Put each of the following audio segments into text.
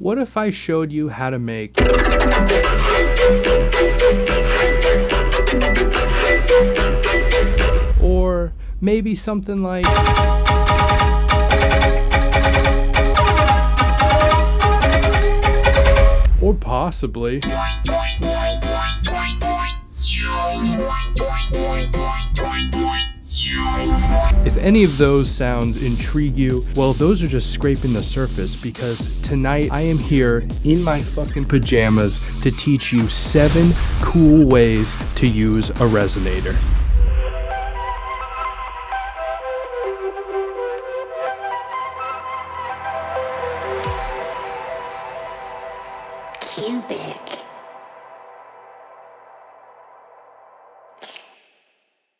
What if I showed you how to make or maybe something like or possibly if any of those sounds intrigue you, well, those are just scraping the surface, because tonight I am here in my fucking pajamas to teach you 7 cool ways to use a resonator.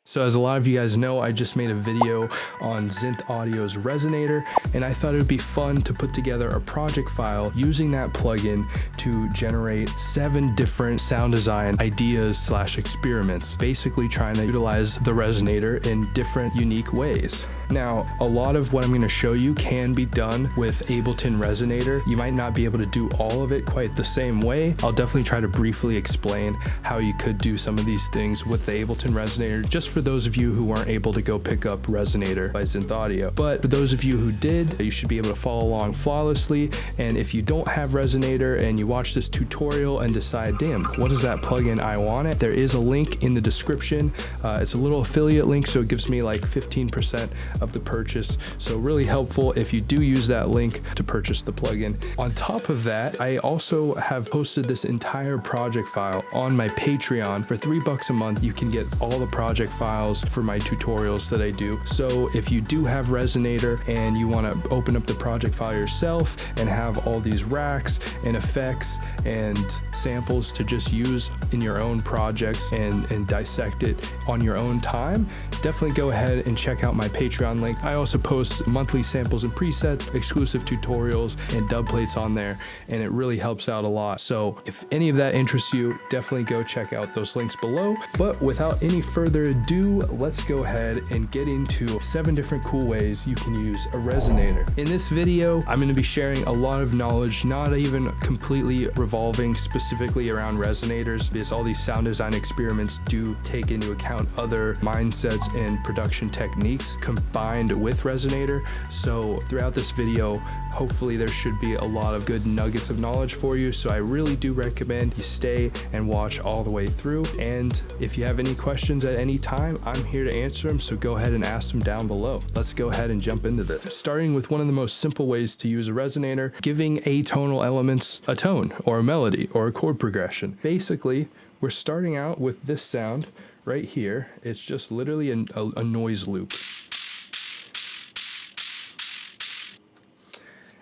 So as a lot of you guys know, I just made a video on Zinth Audio's Resonator, and I thought it would be fun to put together a project file using that plugin to generate 7 different sound design ideas / experiments, basically trying to utilize the resonator in different unique ways. Now, a lot of what I'm going to show you can be done with Ableton Resonator. You might not be able to do all of it quite the same way. I'll definitely try to briefly explain how you could do some of these things with the Ableton Resonator, just for those of you who weren't able to go pick up Resonator by Zinth Audio. But for those of you who did, you should be able to follow along flawlessly. And if you don't have Resonator and you watch this tutorial and decide, damn, what is that plugin? I want it. There is a link in the description. It's a little affiliate link, so it gives me like 15% of the purchase. So really helpful if you do use that link to purchase the plugin. On top of that, I also have posted this entire project file on my Patreon. For $3 a month, you can get all the project files for my tutorials that I do. So if you do have Resonator and you want to open up the project file yourself and have all these racks and effects and samples to just use in your own projects and dissect it on your own time, definitely go ahead and check out my Patreon link. I also post monthly samples and presets, exclusive tutorials, and dub plates on there, and it really helps out a lot. So if any of that interests you, definitely go check out those links below. But without any further ado, let's go ahead and get into 7 different cool ways you can use a resonator. In this video, I'm going to be sharing a lot of knowledge, not even completely revolving specifically around resonators, because all these sound design experiments do take into account other mindsets and production techniques combined with resonator. So throughout this video, hopefully there should be a lot of good nuggets of knowledge for you. So I really do recommend you stay and watch all the way through. And if you have any questions at any time, I'm here to answer them. So go ahead and ask them down below. Let's go ahead and jump into this. Starting with one of the most simple ways to use a resonator, giving atonal elements a tone or a melody or a chord progression. Basically, we're starting out with this sound right here. It's just literally a noise loop.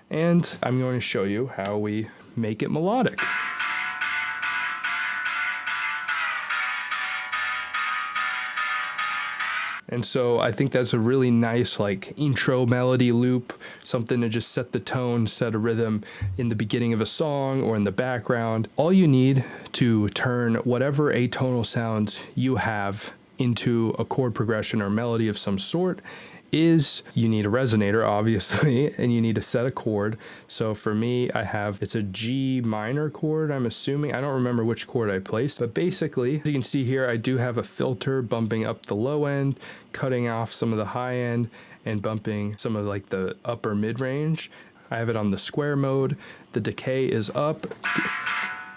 And I'm going to show you how we make it melodic. And so I think that's a really nice like intro melody loop, something to just set the tone, set a rhythm in the beginning of a song or in the background. All you need to turn whatever atonal sounds you have into a chord progression or melody of some sort is you need a resonator, obviously, and you need to set a chord. So for me, it's a G minor chord, I'm assuming. I don't remember which chord I placed, but basically, as you can see here, I do have a filter bumping up the low end, cutting off some of the high end, and bumping some of like the upper mid range. I have it on the square mode. The decay is up,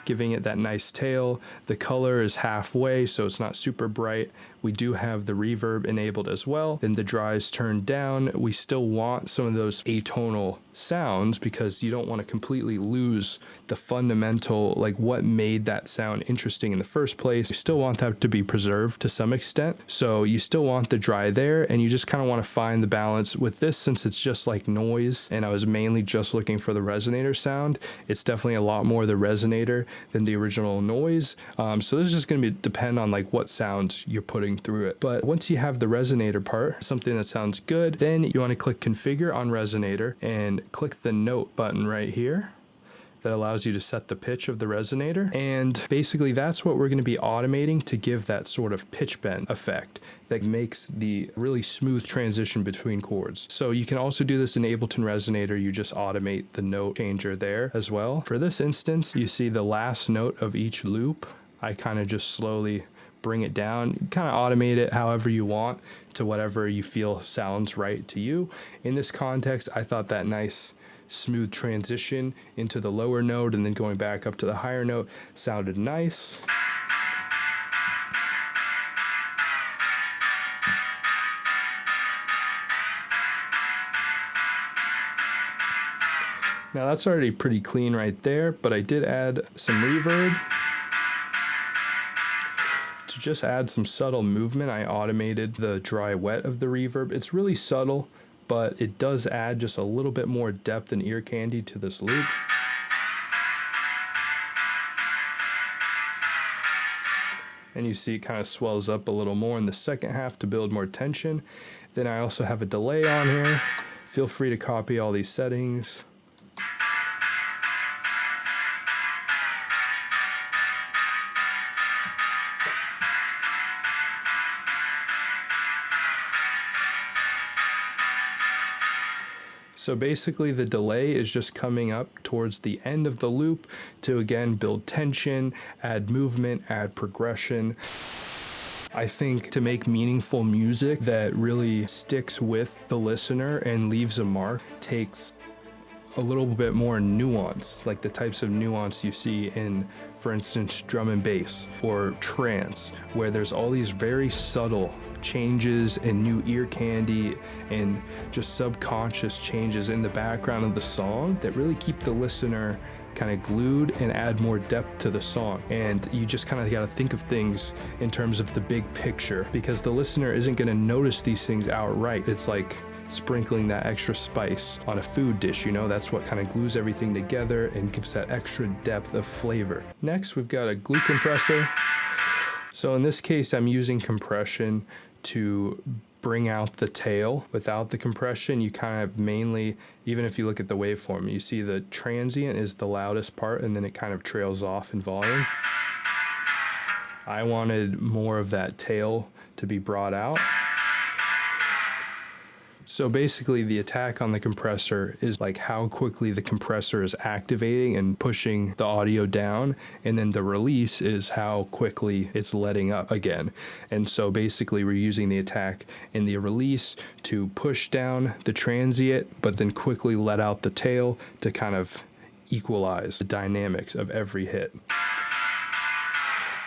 giving it that nice tail. The color is halfway, so it's not super bright. We do have the reverb enabled as well. Then the dry is turned down. We still want some of those atonal sounds because you don't want to completely lose the fundamental, like what made that sound interesting in the first place. You still want that to be preserved to some extent. So you still want the dry there, and you just kind of want to find the balance with this. Since it's just like noise and I was mainly just looking for the resonator sound, it's definitely a lot more the resonator than the original noise. So this is just going to depend on like what sounds you're putting through it. But once you have the resonator part, something that sounds good, then you want to click configure on resonator and click the note button right here. that allows you to set the pitch of the resonator. And basically that's what we're going to be automating to give that sort of pitch bend effect that makes the really smooth transition between chords. So you can also do this in Ableton Resonator. You just automate the note changer there as well. For this instance, you see the last note of each loop. I kind of just slowly bring it down. You kind of automate it however you want to whatever you feel sounds right to you. In this context, I thought that nice smooth transition into the lower note and then going back up to the higher note sounded nice. Now that's already pretty clean right there, but I did add some reverb. To just add some subtle movement, I automated the dry wet of the reverb. It's really subtle, but it does add just a little bit more depth and ear candy to this loop. And you see it kind of swells up a little more in the second half to build more tension. Then I also have a delay on here. Feel free to copy all these settings. So basically the delay is just coming up towards the end of the loop to again build tension, add movement, add progression. I think to make meaningful music that really sticks with the listener and leaves a mark takes a little bit more nuance, like the types of nuance you see in, for instance, drum and bass or trance, where there's all these very subtle changes and new ear candy and just subconscious changes in the background of the song that really keep the listener kind of glued and add more depth to the song. And you just kind of got to think of things in terms of the big picture, because the listener isn't going to notice these things outright. It's like sprinkling that extra spice on a food dish, you know, that's what kind of glues everything together and gives that extra depth of flavor. Next, we've got a glue compressor. So in this case, I'm using compression to bring out the tail. Without the compression, you kind of mainly, even if you look at the waveform, you see the transient is the loudest part and then it kind of trails off in volume. I wanted more of that tail to be brought out. So basically the attack on the compressor is like how quickly the compressor is activating and pushing the audio down, and then the release is how quickly it's letting up again. And so basically we're using the attack in the release to push down the transient, but then quickly let out the tail to kind of equalize the dynamics of every hit.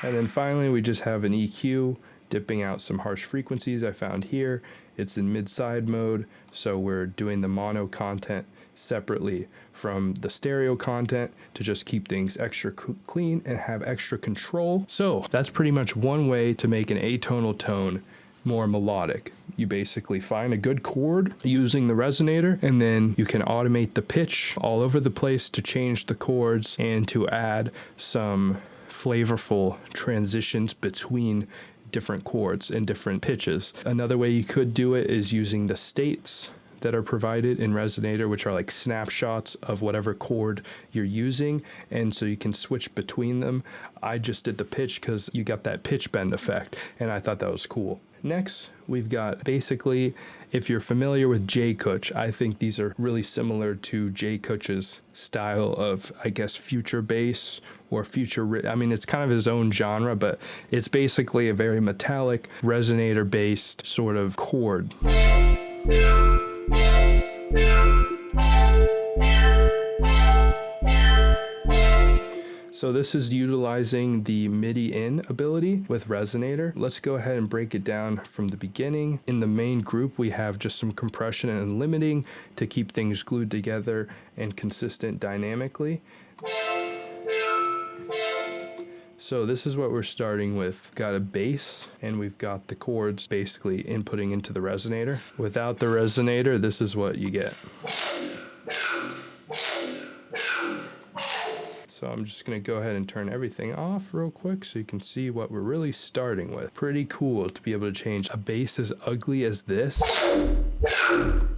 And then finally we just have an EQ dipping out some harsh frequencies I found here. It's in mid-side mode, so we're doing the mono content separately from the stereo content to just keep things extra clean and have extra control. So that's pretty much one way to make an atonal tone more melodic. You basically find a good chord using the resonator, and then you can automate the pitch all over the place to change the chords and to add some flavorful transitions between different chords and different pitches. Another way you could do it is using the states that are provided in Resonator, which are like snapshots of whatever chord you're using, and so you can switch between them. I just did the pitch because you got that pitch bend effect, and I thought that was cool. Next, we've got basically, if you're familiar with JKuch, I think these are really similar to JKuch's style of, I guess, future bass or future, I mean, it's kind of his own genre, but it's basically a very metallic resonator based sort of chord. So this is utilizing the MIDI in ability with Resonator. Let's go ahead and break it down from the beginning. In the main group, we have just some compression and limiting to keep things glued together and consistent dynamically. So this is what we're starting with. Got a bass and we've got the chords basically inputting into the resonator. Without the resonator, this is what you get. So I'm just gonna go ahead and turn everything off real quick so you can see what we're really starting with. Pretty cool to be able to change a bass as ugly as this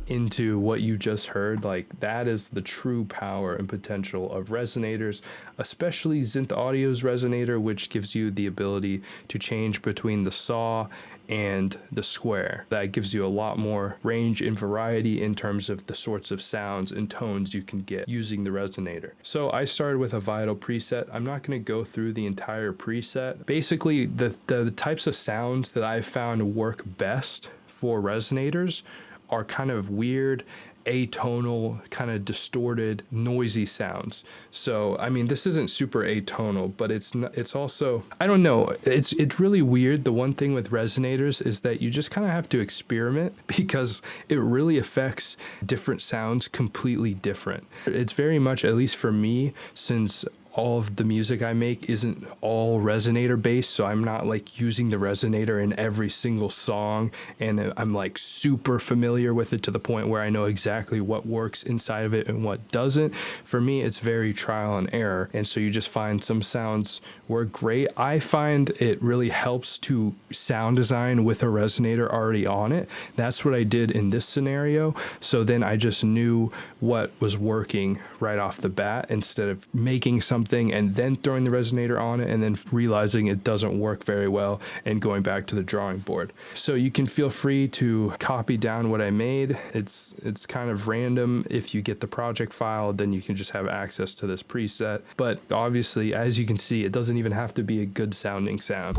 into what you just heard, like that is the true power and potential of resonators, especially Zinth Audio's resonator, which gives you the ability to change between the saw and the square. That gives you a lot more range and variety in terms of the sorts of sounds and tones you can get using the resonator. So I started with a Vital preset. I'm not going to go through the entire preset. Basically, the types of sounds that I found work best for resonators are kind of weird, atonal, kind of distorted, noisy sounds. So, I mean, this isn't super atonal, but it's also, I don't know, it's really weird. The one thing with resonators is that you just kind of have to experiment because it really affects different sounds completely different. It's very much, at least for me, since all of the music I make isn't all resonator based, so I'm not like using the resonator in every single song, and I'm like super familiar with it to the point where I know exactly what works inside of it and what doesn't. For me, it's very trial and error, and so you just find some sounds work great. I find it really helps to sound design with a resonator already on it. That's what I did in this scenario, so then I just knew what was working right off the bat instead of making something and then throwing the resonator on it and then realizing it doesn't work very well and going back to the drawing board. So you can feel free to copy down what I made. It's kind of random. If you get the project file, then you can just have access to this preset. But obviously, as you can see, it doesn't even have to be a good sounding sound.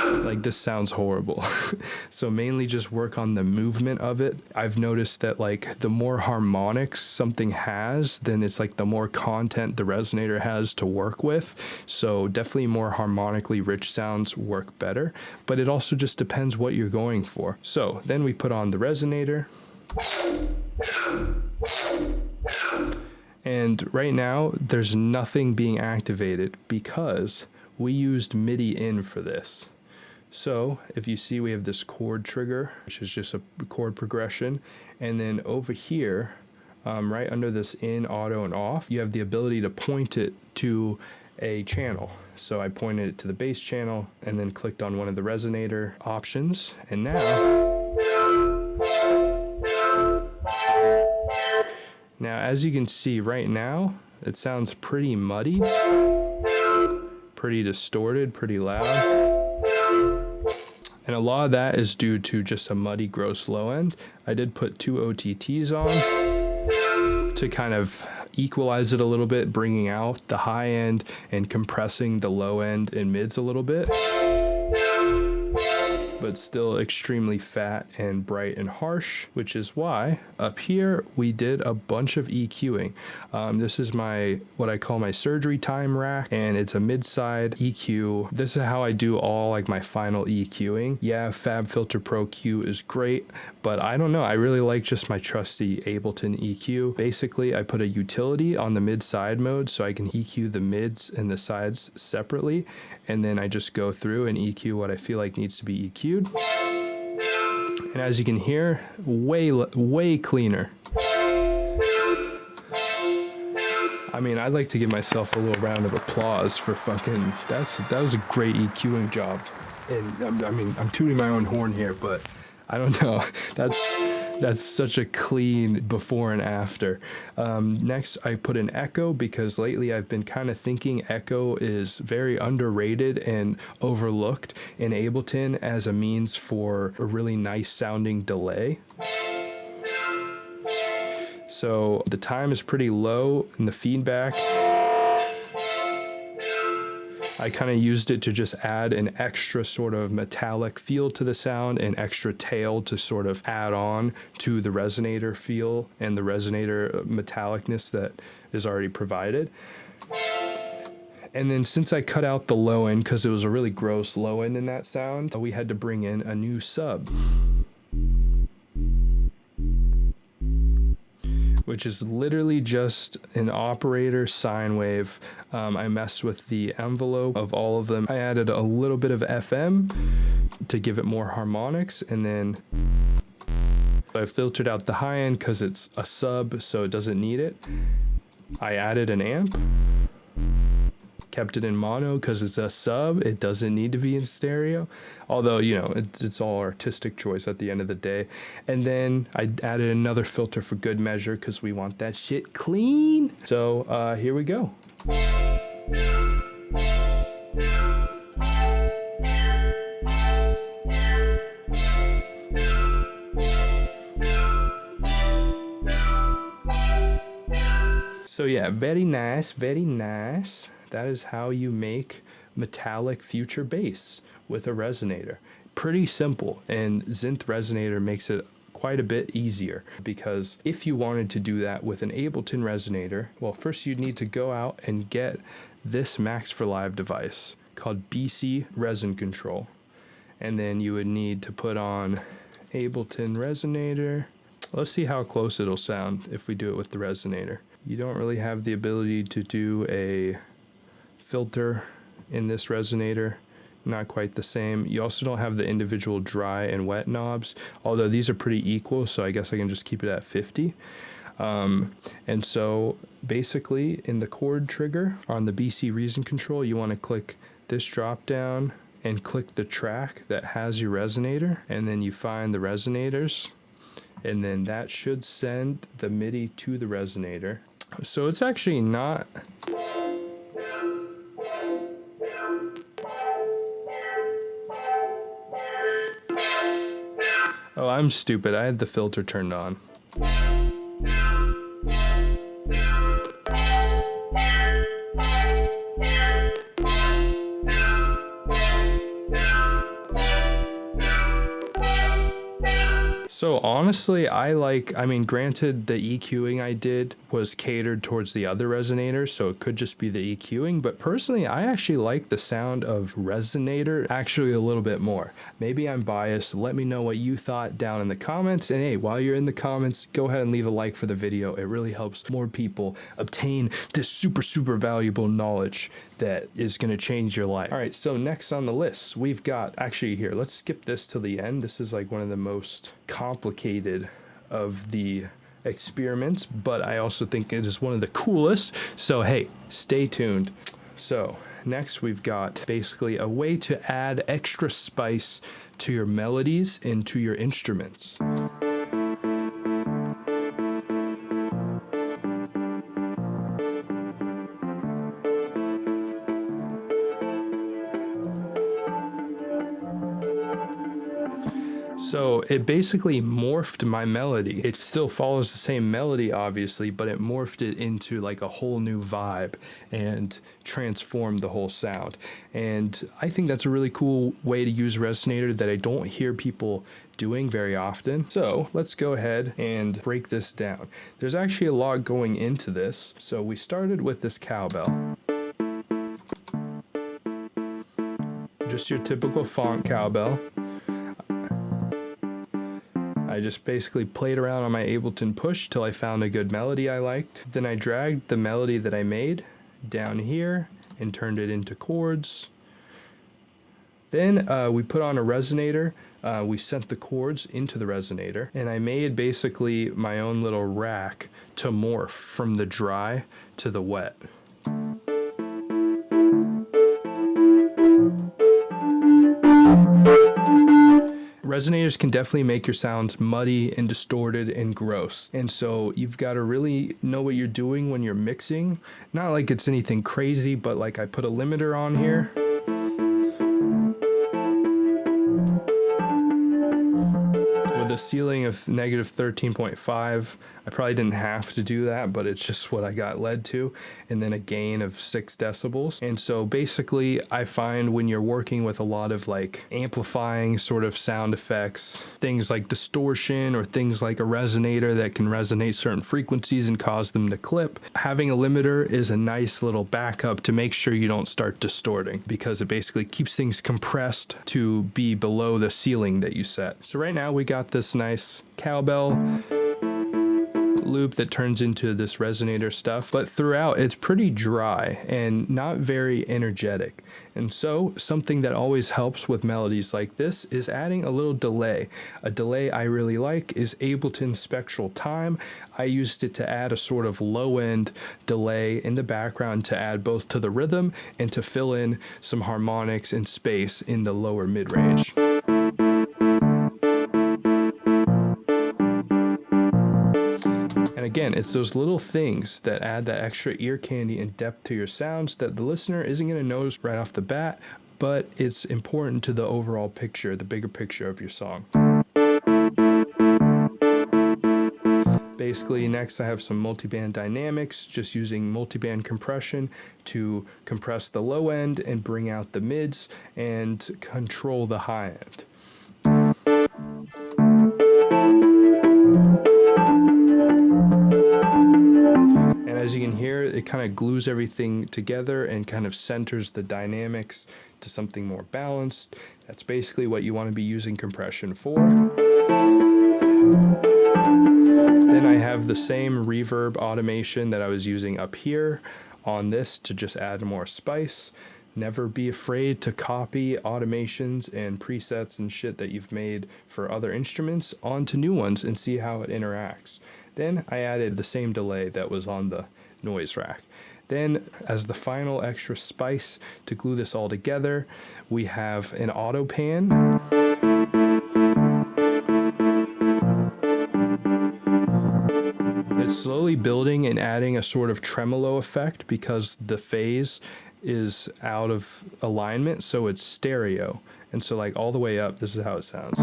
Like this sounds horrible. So mainly just work on the movement of it. I've noticed that like the more harmonics something has, then it's like the more content the resonator has to work with. So definitely more harmonically rich sounds work better, but it also just depends what you're going for. So then we put on the resonator. And right now there's nothing being activated because we used MIDI in for this. So if you see, we have this chord trigger, which is just a chord progression. And then over here, right under this in, auto, and off, you have the ability to point it to a channel. So I pointed it to the bass channel and then clicked on one of the resonator options. And now as you can see right now, it sounds pretty muddy, pretty distorted, pretty loud. And a lot of that is due to just a muddy, gross low end. I did put 2 OTTs on to kind of equalize it a little bit, bringing out the high end and compressing the low end and mids a little bit, but still extremely fat and bright and harsh, which is why up here we did a bunch of EQing. This is what I call my surgery time rack, and it's a mid-side EQ. This is how I do all like my final EQing. Yeah, FabFilter Pro Q is great, but I don't know, I really like just my trusty Ableton EQ. Basically, I put a utility on the mid-side mode so I can EQ the mids and the sides separately, and then I just go through and EQ what I feel like needs to be EQ'd. And as you can hear, way cleaner. I mean, I'd like to give myself a little round of applause for fucking, that was a great EQing job. And I mean, I'm tooting my own horn here, but I don't know. That's such a clean before and after. Next, I put an echo because lately I've been kind of thinking echo is very underrated and overlooked in Ableton as a means for a really nice sounding delay. So the time is pretty low in the feedback. I kind of used it to just add an extra sort of metallic feel to the sound, an extra tail to sort of add on to the resonator feel and the resonator metallicness that is already provided. And then since I cut out the low end because it was a really gross low end in that sound, we had to bring in a new sub, which is literally just an operator sine wave. I messed with the envelope of all of them. I added a little bit of FM to give it more harmonics, and then I filtered out the high end because it's a sub, so it doesn't need it. I added an amp. kept it in mono because it's a sub. It doesn't need to be in stereo, although, you know, it's all artistic choice at the end of the day. And then I added another filter for good measure because we want that shit clean. So here we go. So yeah, very nice, very nice. That is how you make metallic future bass with a resonator. Pretty simple, and Synth Resonator makes it quite a bit easier, because if you wanted to do that with an Ableton resonator, well, first you'd need to go out and get this Max for Live device called BC Resin Control. And then you would need to put on Ableton resonator. Let's see how close it'll sound if we do it with the resonator. You don't really have the ability to do a filter in this resonator, not quite the same. You also don't have the individual dry and wet knobs, although these are pretty equal, so I guess I can just keep it at 50. And so basically in the chord trigger on the BC Resin Control, you want to click this drop down and click the track that has your resonator, and then you find the resonators, and then that should send the MIDI to the resonator. So it's actually not... Oh, I'm stupid. I had the filter turned on. So honestly, I mean, granted the EQing I did was catered towards the other resonators, so it could just be the EQing, but personally, I actually like the sound of Resonator actually a little bit more. Maybe I'm biased. Let me know what you thought down in the comments. And hey, while you're in the comments, go ahead and leave a like for the video. It really helps more people obtain this super valuable knowledge that is going to change your life. All right, so next on the list, we've got, actually here, let's skip this to the end. This is like one of the most complicated of the experiments, but I also think it is one of the coolest. So hey, stay tuned. So next we've got basically a way to add extra spice to your melodies and to your instruments. So it basically morphed my melody. It still follows the same melody, obviously, but it morphed it into like a whole new vibe and transformed the whole sound. And I think that's a really cool way to use Resonator that I don't hear people doing very often. So let's go ahead and break this down. There's actually a lot going into this. So we started with this cowbell. Just your typical font cowbell. I just basically played around on my Ableton Push till I found a good melody I liked. Then I dragged the melody that I made down here and turned it into chords. Then we put on a resonator. We sent the chords into the resonator, and I made basically my own little rack to morph from the dry to the wet. Resonators can definitely make your sounds muddy and distorted and gross. And so you've got to really know what you're doing when you're mixing. Not like it's anything crazy, but like I put a limiter on here. With a ceiling of negative 13.5. I probably didn't have to do that, but it's just what I got led to. And then a gain of 6 decibels. And so basically I find when you're working with a lot of like amplifying sort of sound effects, things like distortion or things like a resonator that can resonate certain frequencies and cause them to clip, having a limiter is a nice little backup to make sure you don't start distorting, because it basically keeps things compressed to be below the ceiling that you set. So right now we got this nice cowbell. loop that turns into this resonator stuff, but throughout it's pretty dry and not very energetic. And so something that always helps with melodies like this is adding a little delay. A delay I really like is Ableton Spectral Time. I used it to add a sort of low end delay in the background to add both to the rhythm and to fill in some harmonics and space in the lower mid range. And again, it's those little things that add that extra ear candy and depth to your sounds that the listener isn't going to notice right off the bat, but it's important to the overall picture, the bigger picture of your song. Basically, next I have some multiband dynamics, just using multiband compression to compress the low end and bring out the mids and control the high end. And as you can hear, it kind of glues everything together and kind of centers the dynamics to something more balanced. That's basically what you want to be using compression for. Then I have the same reverb automation that I was using up here on this to just add more spice. Never be afraid to copy automations and presets and shit that you've made for other instruments onto new ones and see how it interacts. Then I added the same delay that was on the noise rack. Then, as the final extra spice to glue this all together, we have an auto pan. It's slowly building and adding a sort of tremolo effect because the phase is out of alignment, so it's stereo. And so like all the way up, this is how it sounds.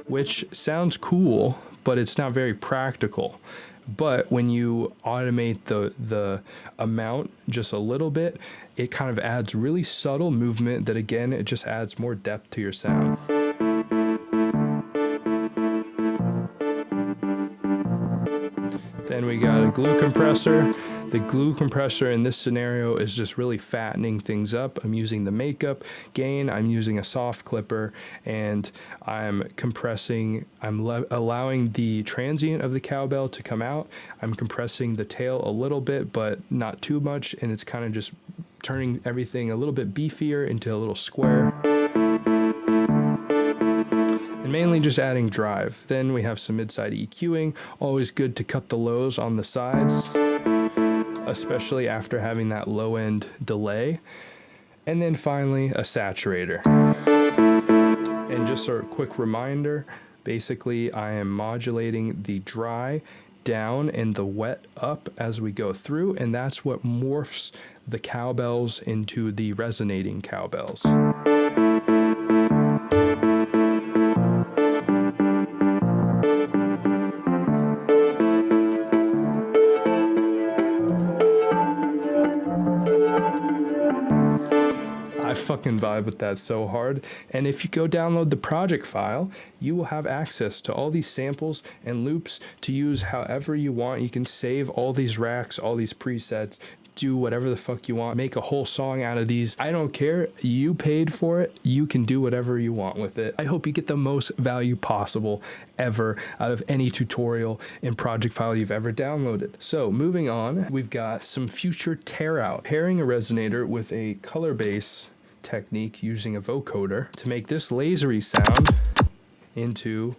Which sounds cool, but it's not very practical. But when you automate the amount just a little bit, it kind of adds really subtle movement that, again, it just adds more depth to your sound. Then we got a glue compressor. The glue compressor in this scenario is just really fattening things up. I'm using the makeup gain, I'm using a soft clipper, and I'm compressing, allowing the transient of the cowbell to come out. I'm compressing the tail a little bit, but not too much, and it's kind of just turning everything a little bit beefier into a little square. Mainly just adding drive. Then we have some mid-side EQing. Always good to cut the lows on the sides, especially after having that low end delay. And then finally a saturator. And just a quick reminder, basically I am modulating the dry down and the wet up as we go through, and that's what morphs the cowbells into the resonating cowbells. I fucking vibe with that so hard. And if you go download the project file, you will have access to all these samples and loops to use however you want. You can save all these racks, all these presets, do whatever the fuck you want, make a whole song out of these. I don't care. You paid for it. You can do whatever you want with it. I hope you get the most value possible ever out of any tutorial and project file you've ever downloaded. So moving on, we've got some Future Tearout. Pairing a resonator with a color base technique using a vocoder to make this lasery sound into,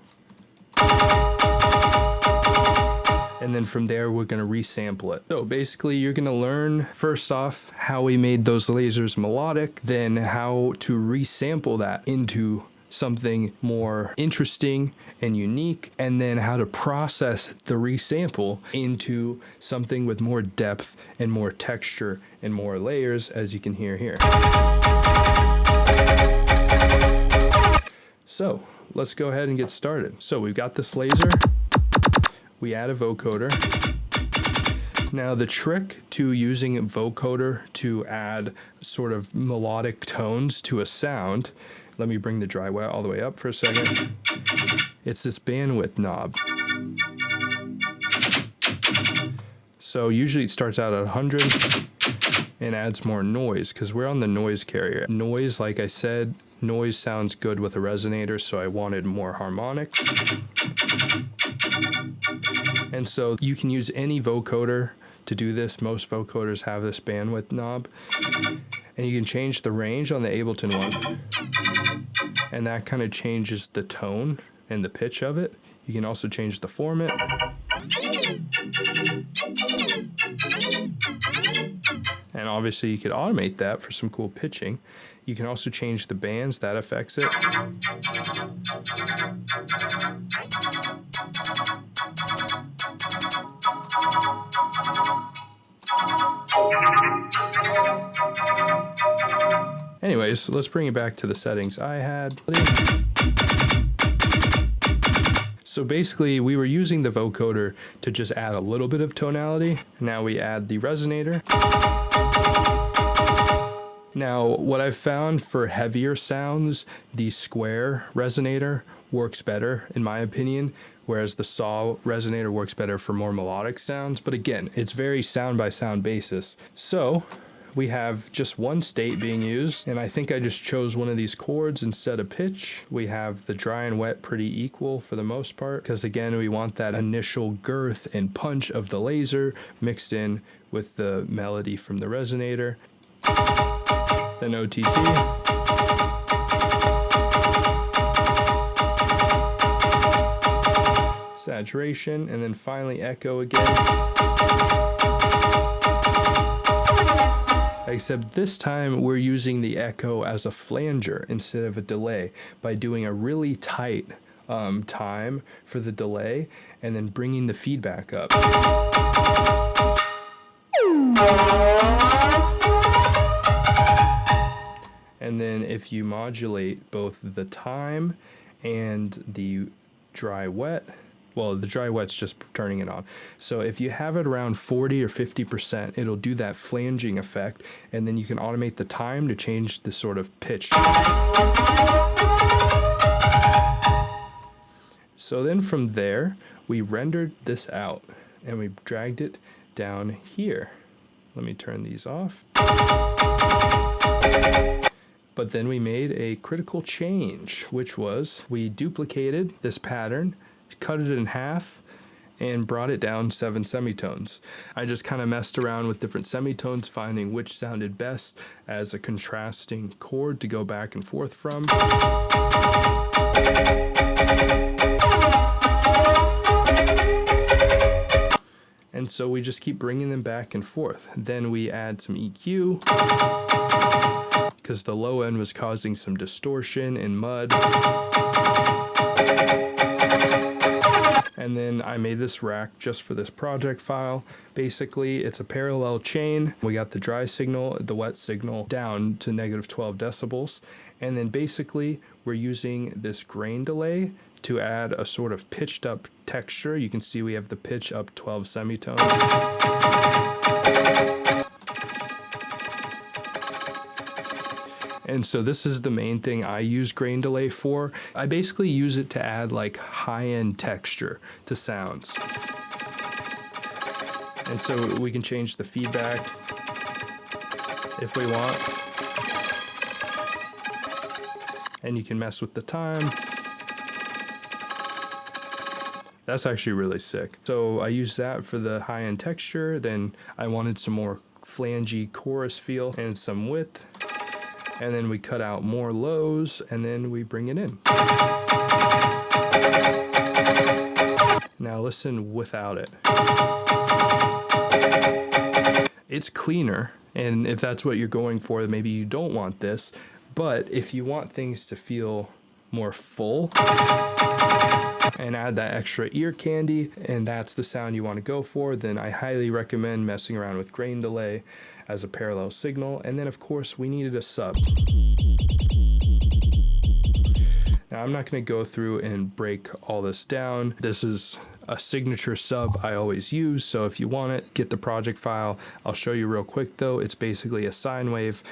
and then from there we're going to resample it. So basically you're going to learn first off how we made those lasers melodic, then how to resample that into something more interesting and unique, and then how to process the resample into something with more depth and more texture and more layers, as you can hear here. So let's go ahead and get started. So we've got this laser, we add a vocoder. Now the trick to using a vocoder to add sort of melodic tones to a sound, let me bring the dry wet all the way up for a second. It's this bandwidth knob. So usually it starts out at 100 and adds more noise because we're on the noise carrier. Noise, like I said, noise sounds good with a resonator, so I wanted more harmonics. And so you can use any vocoder to do this. Most vocoders have this bandwidth knob, and you can change the range on the Ableton one, and that kind of changes the tone and the pitch of it. You can also change the format. And obviously you could automate that for some cool pitching. You can also change the bands, that affects it. Anyways, let's bring it back to the settings I had. So basically we were using the vocoder to just add a little bit of tonality. Now we add the resonator. Now what I've found for heavier sounds, the square resonator works better in my opinion, whereas the saw resonator works better for more melodic sounds. But again, it's very sound by sound basis. So we have just one state being used, and I think I just chose one of these chords instead of pitch. We have the dry and wet pretty equal for the most part, because again, we want that initial girth and punch of the laser mixed in with the melody from the resonator. Then OTT. Saturation, and then finally echo again. Except this time we're using the echo as a flanger instead of a delay by doing a really tight time for the delay and then bringing the feedback up. And then if you modulate both the time and the dry wet, well, the dry wet's just turning it on. So if you have it around 40 or 50%, it'll do that flanging effect, and then you can automate the time to change the sort of pitch. So then from there, we rendered this out and we dragged it down here. Let me turn these off. But then we made a critical change, which was we duplicated this pattern, cut it in half, and brought it down 7 semitones. I just kind of messed around with different semitones, finding which sounded best as a contrasting chord to go back and forth from. And so we just keep bringing them back and forth. Then we add some EQ, because the low end was causing some distortion and mud. And then I made this rack just for this project file. Basically, it's a parallel chain. We got the dry signal, the wet signal down to -12 decibels. And then basically, we're using this grain delay to add a sort of pitched up texture. You can see we have the pitch up 12 semitones. And so this is the main thing I use grain delay for. I basically use it to add like high-end texture to sounds. And so we can change the feedback if we want. And you can mess with the time. That's actually really sick. So I use that for the high-end texture. Then I wanted some more flangy chorus feel and some width. And then we cut out more lows, and then we bring it in. Now listen without it. It's cleaner, and if that's what you're going for, maybe you don't want this, but if you want things to feel more full and add that extra ear candy, and that's the sound you want to go for, then I highly recommend messing around with grain delay as a parallel signal. And then of course we needed a sub. Now I'm not going to go through and break all this down. This is a signature sub I always use, so if you want it, get the project file. I'll show you real quick though. It's basically a sine wave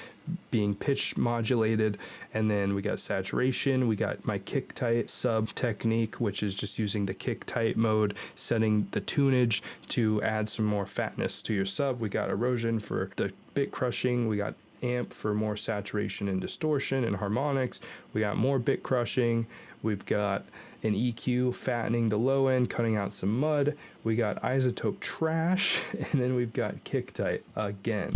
being pitch modulated, and then we got saturation, we got my kick tight sub technique, which is just using the kick tight mode, setting the tunage to add some more fatness to your sub. We got erosion for the bit crushing, we got amp for more saturation and distortion and harmonics. We got more bit crushing. We've got an EQ fattening the low end, cutting out some mud. We got isotope trash, and then we've got kick tight again.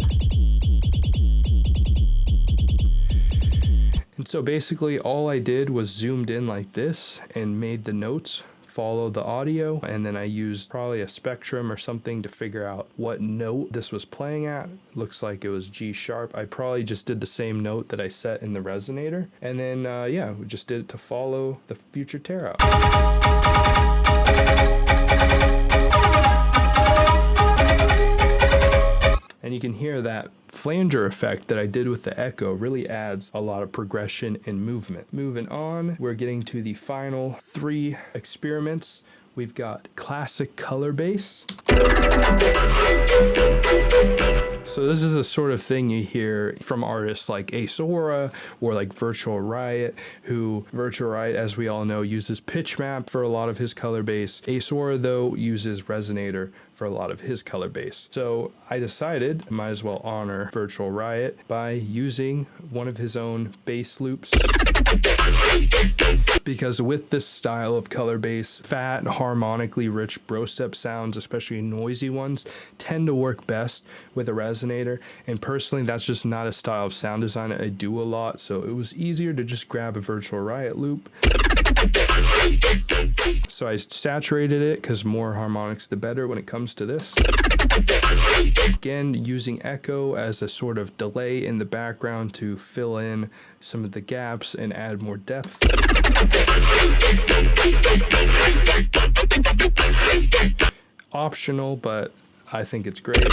And so basically all I did was zoomed in like this and made the notes follow the audio, and then I used probably a spectrum or something to figure out what note this was playing at. Looks like it was G sharp. I probably just did the same note that I set in the resonator, and then yeah, we just did it to follow the Future Tearout. And you can hear that flanger effect that I did with the echo really adds a lot of progression and movement. Moving on, we're getting to the final 3 experiments. We've got classic color bass. So this is the sort of thing you hear from artists like Ace Aura or like Virtual Riot, who Virtual Riot, as we all know, uses pitch map for a lot of his color bass. Ace Aura, though, uses Resonator for a lot of his color bass. So I decided I might as well honor Virtual Riot by using one of his own bass loops. Because with this style of color bass, fat and harmonically rich bro step sounds, especially noisy ones, tend to work best with a resonator. And personally, that's just not a style of sound design I do a lot. So it was easier to just grab a Virtual Riot loop. So I saturated it because more harmonics the better when it comes to this. Again, using echo as a sort of delay in the background to fill in some of the gaps and add more depth. Optional, but I think it's great.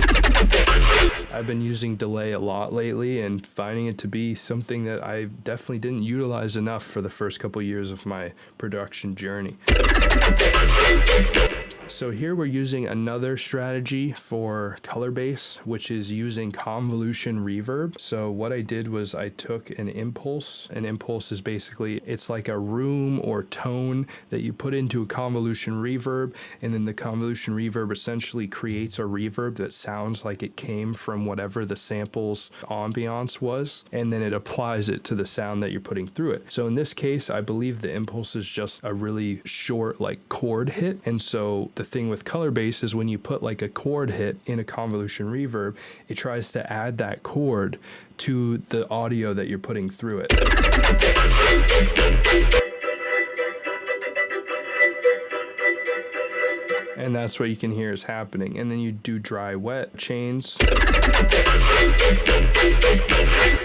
I've been using delay a lot lately and finding it to be something that I definitely didn't utilize enough for the first couple years of my production journey. So here we're using another strategy for color bass, which is using convolution reverb. So what I did was I took an impulse. An impulse is basically, it's like a room or tone that you put into a convolution reverb, and then the convolution reverb essentially creates a reverb that sounds like it came from whatever the sample's ambiance was, and then it applies it to the sound that you're putting through it. So in this case, I believe the impulse is just a really short like chord hit, and so the thing with color bass is when you put like a chord hit in a convolution reverb, it tries to add that chord to the audio that you're putting through it. And that's what you can hear is happening. And then you do dry wet chains.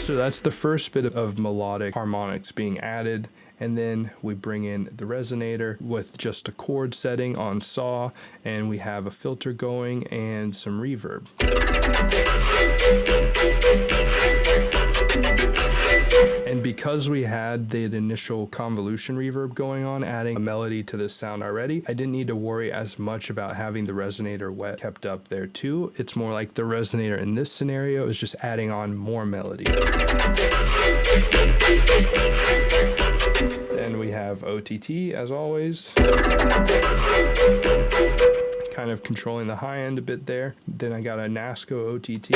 So that's the first bit of melodic harmonics being added. And then we bring in the resonator with just a chord setting on saw, and we have a filter going and some reverb. And because we had the initial convolution reverb going on, adding a melody to this sound already, I didn't need to worry as much about having the resonator wet kept up there too. It's more like the resonator in this scenario is just adding on more melody. Then we have OTT as always. Kind of controlling the high end a bit there. Then I got a NASCO OTT.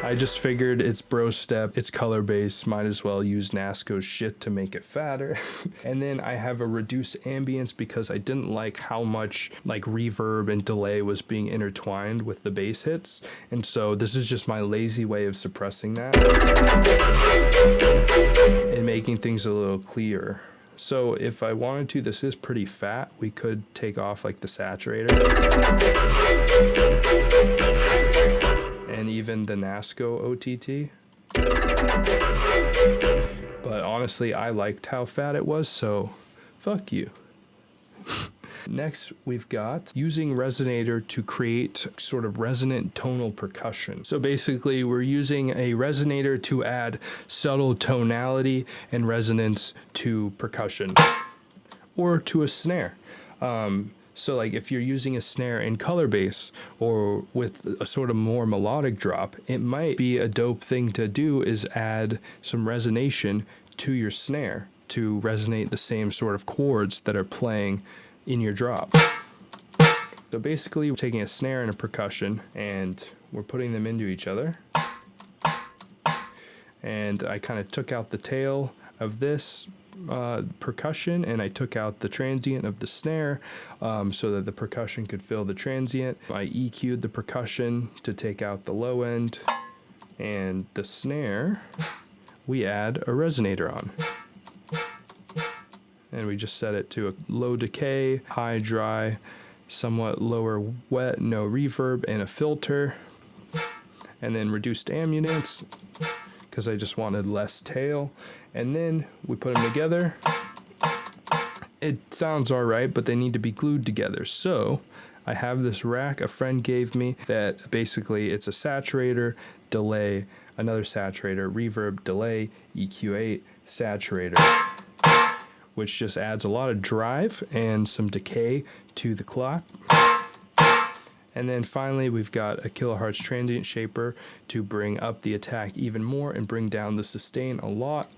I just figured it's bro step, it's color bass, might as well use NASCO's shit to make it fatter. And then I have a reduced ambience because I didn't like how much like reverb and delay was being intertwined with the bass hits. And so this is just my lazy way of suppressing that and making things a little clearer. So if I wanted to, this is pretty fat. We could take off like the saturator and even the NASCO OTT. But honestly, I liked how fat it was, so fuck you. Next, we've got using Resonator to create sort of resonant tonal percussion. So basically, we're using a resonator to add subtle tonality and resonance to percussion or to a snare. So like if you're using a snare in color bass or with a sort of more melodic drop, it might be a dope thing to do is add some resonation to your snare to resonate the same sort of chords that are playing in your drop. So basically we're taking a snare and a percussion and we're putting them into each other. And I kind of took out the tail of this percussion, and I took out the transient of the snare so that the percussion could fill the transient. I EQ'd the percussion to take out the low end, and the snare we add a resonator on. And we just set it to a low decay, high dry, somewhat lower wet, no reverb, and a filter. And then reduced ambience, because I just wanted less tail. And then we put them together. It sounds all right, but they need to be glued together. So I have this rack a friend gave me that basically it's a saturator, delay, another saturator, reverb, delay, EQ8, saturator, which just adds a lot of drive and some decay to the clap. And then finally, we've got a kilohertz transient shaper to bring up the attack even more and bring down the sustain a lot.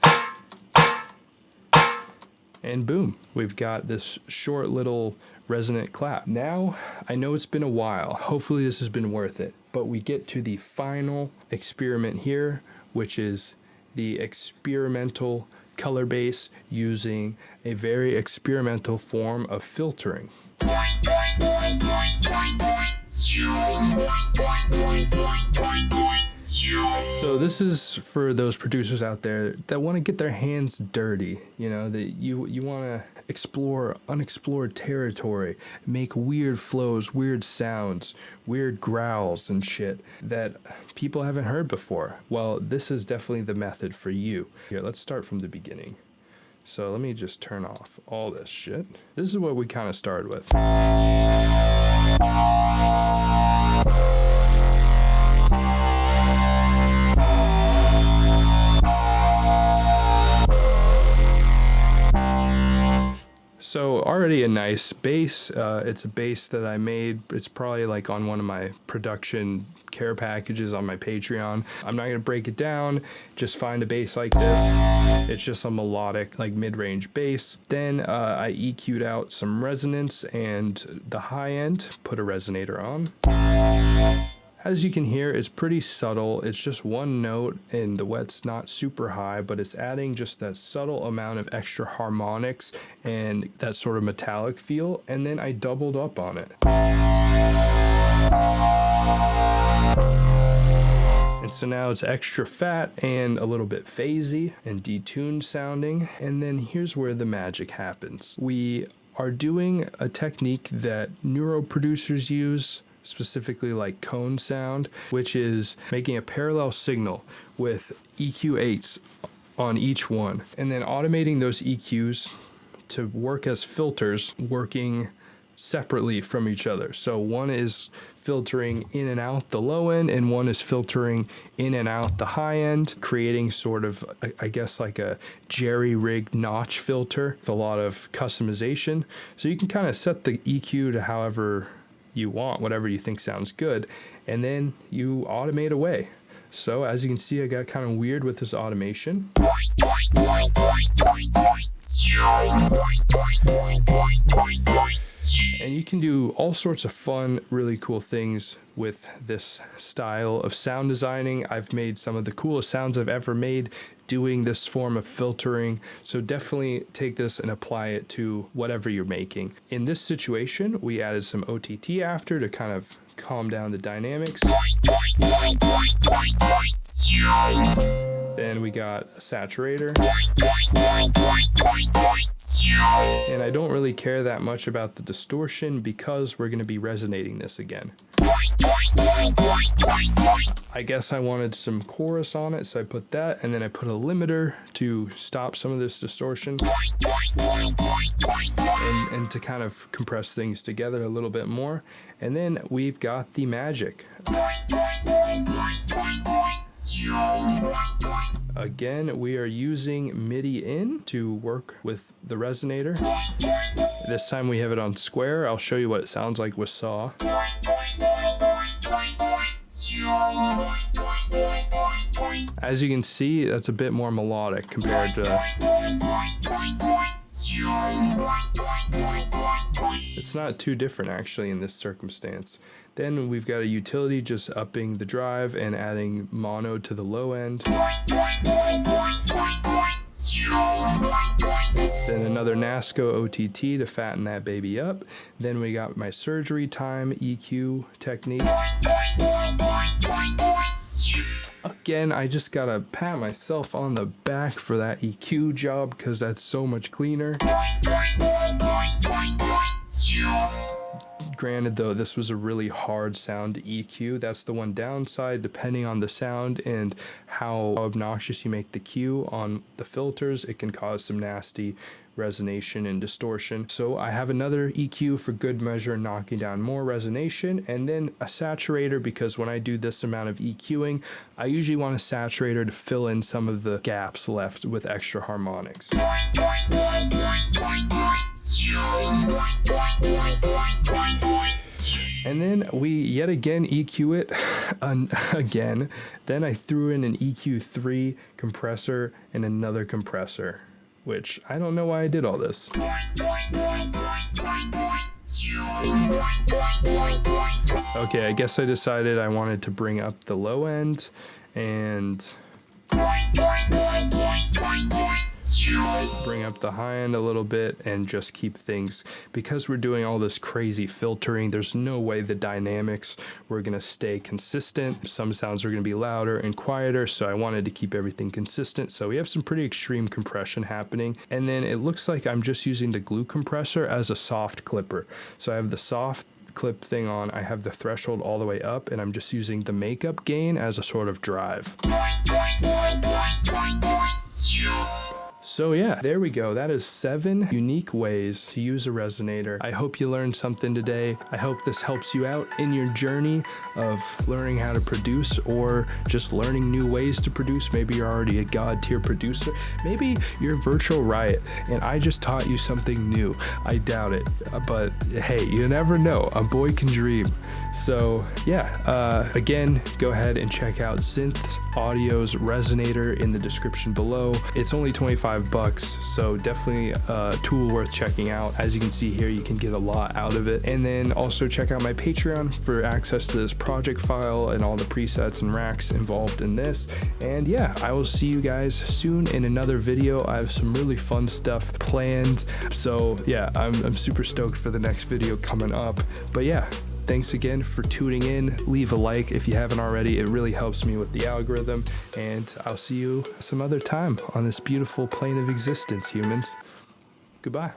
And boom, we've got this short little resonant clap. Now, I know it's been a while. Hopefully this has been worth it. But we get to the final experiment here, which is the experimental color base using a very experimental form of filtering. So this is for those producers out there that want to get their hands dirty, you know, that you want to explore unexplored territory, make weird flows, weird sounds, weird growls and shit that people haven't heard before. Well, this is definitely the method for you. Here, let's start from the beginning. So let me just turn off all this shit. This is what we kind of started with. So already a nice bass. It's a bass that I made. It's probably like on one of my production care packages on my Patreon. I'm not gonna break it down, just find a bass like this. It's just a melodic, like mid-range bass. Then I EQ'd out some resonance and the high end, put a resonator on. As you can hear, it's pretty subtle. It's just one note and the wet's not super high, but it's adding just that subtle amount of extra harmonics and that sort of metallic feel. And then I doubled up on it. And so now it's extra fat and a little bit phasey and detuned sounding. And then here's where the magic happens. We are doing a technique that neuro producers use, specifically like cone sound, which is making a parallel signal with EQ8s on each one, and then automating those EQs to work as filters, working separately from each other. So one is filtering in and out the low end, and one is filtering in and out the high end, creating sort of, I guess, like a jerry-rigged notch filter with a lot of customization. So you can kind of set the EQ to however you want, whatever you think sounds good, and then you automate away. So as you can see, I got kind of weird with this automation. And you can do all sorts of fun, really cool things with this style of sound designing. I've made some of the coolest sounds I've ever made doing this form of filtering. So definitely take this and apply it to whatever you're making. In this situation, we added some OTT after to kind of calm down the dynamics. Then we got a saturator. And I don't really care that much about the distortion because we're going to be resonating this again. I guess I wanted some chorus on it, so I put that, and then I put a limiter to stop some of this distortion and to kind of compress things together a little bit more. And then we've got the magic. Again, we are using MIDI in to work with the resonator. This time we have it on square. I'll show you what it sounds like with saw. As you can see, that's a bit more melodic compared to... It's not too different actually in this circumstance. Then we've got a utility just upping the drive and adding mono to the low end. Then another NASCO OTT to fatten that baby up. Then we got my surgery time EQ technique. Again, I just gotta pat myself on the back for that EQ job because that's so much cleaner. Granted though, this was a really hard sound to EQ. That's the one downside. Depending on the sound and how obnoxious you make the Q on the filters, it can cause some nasty resonation and distortion. So I have another EQ for good measure, knocking down more resonation, and then a saturator, because when I do this amount of EQing, I usually want a saturator to fill in some of the gaps left with extra harmonics. And then we yet again EQ it again. Then I threw in an EQ3 compressor and another compressor, which I don't know why I did all this. Okay, I guess I decided I wanted to bring up the low end and bring up the high end a little bit and just keep things, because we're doing all this crazy filtering, there's no way the dynamics were gonna stay consistent. Some sounds are gonna be louder and quieter, so I wanted to keep everything consistent. So we have some pretty extreme compression happening, and then it looks like I'm just using the glue compressor as a soft clipper. So I have the soft clip thing on, I have the threshold all the way up, and I'm just using the makeup gain as a sort of drive. So yeah, there we go. That is 7 unique ways to use a resonator. I hope you learned something today. I hope this helps you out in your journey of learning how to produce, or just learning new ways to produce. Maybe you're already a god tier producer. Maybe you're Virtual Riot and I just taught you something new. I doubt it, but hey, you never know. A boy can dream. So yeah, again, go ahead and check out Synth Audio's Resonator in the description below. It's only $25, so definitely a tool worth checking out. As you can see here, you can get a lot out of it. And then also check out my Patreon for access to this project file and all the presets and racks involved in this. And yeah, I will see you guys soon in another video. I have some really fun stuff planned. So yeah, I'm super stoked for the next video coming up. But yeah, thanks again for tuning in. Leave a like if you haven't already. It really helps me with the algorithm. And I'll see you some other time on this beautiful plane of existence, humans. Goodbye.